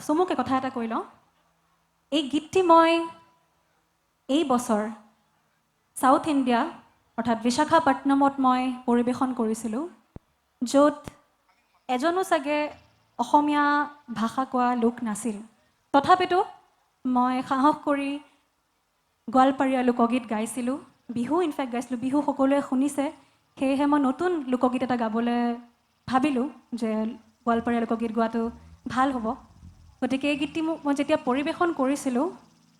চমুকে কথা এটা কৈ লওঁ এই গীতটি মই এই বছৰ সাউথ ইণ্ডিয়া অৰ্থাৎ বিশাখাপট্টনমত মই পৰিৱেশন কৰিছিলোঁ য'ত এজনো চাগে অসমীয়া ভাষা কোৱা লোক নাছিল তথাপিতো মই সাহস কৰি গোৱালপাৰীয়া লোকগীত গাইছিলোঁ বিহু ইনফেক্ট গাইছিলোঁ বিহু সকলোৱে শুনিছে সেয়েহে মই নতুন লোকগীত এটা গাবলৈ ভাবিলোঁ যে গোৱালপাৰীয়া লোকগীত গোৱাটো ভাল হ'ব গতিকে এই গীতটি মই যেতিয়া পৰিৱেশন কৰিছিলোঁ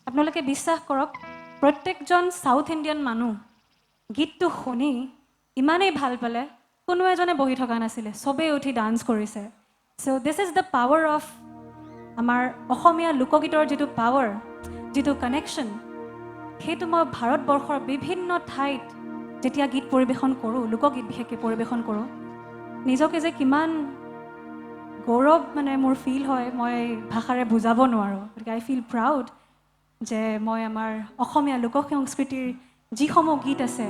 আপোনালোকে বিশ্বাস কৰক প্ৰত্যেকজন সাউথ ইণ্ডিয়ান মানুহ গীতটো শুনি ইমানেই ভাল পালে কোনো এজনে বহি থকা নাছিলে চবেই উঠি ডান্স কৰিছে চ' this is the power of আমাৰ অসমীয়া লোকগীতৰ যিটো পাৱাৰ যিটো কানেকশ্যন সেইটো মই ভাৰতবৰ্ষৰ বিভিন্ন ঠাইত যেতিয়া গীত পৰিৱেশন কৰোঁ লোকগীত বিশেষকৈ পৰিৱেশন কৰোঁ নিজকে যে কিমান গৌৰৱ মানে মোৰ ফিল হয় মই ভাষাৰে বুজাব নোৱাৰোঁ গতিকে আই ফিল প্ৰাউড যে মই আমাৰ অসমীয়া লোক সংস্কৃতিৰ যিসমূহ গীত আছে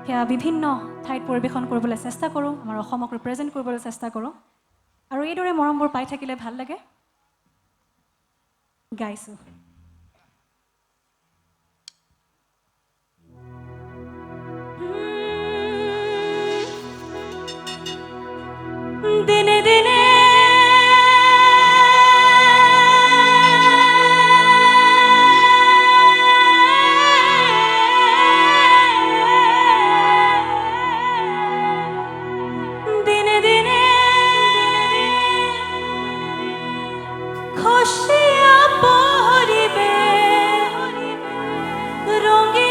সেয়া বিভিন্ন ঠাইত পৰিৱেশন কৰিবলৈ চেষ্টা কৰোঁ আমাৰ অসমক ৰিপ্ৰেজেণ্ট কৰিবলৈ চেষ্টা কৰোঁ আৰু এইদৰে মৰমবোৰ পাই থাকিলে ভাল লাগে গাইছোঁ দিনে দিনে দিনে দিনে খুশিয়া পহরিবে রঙে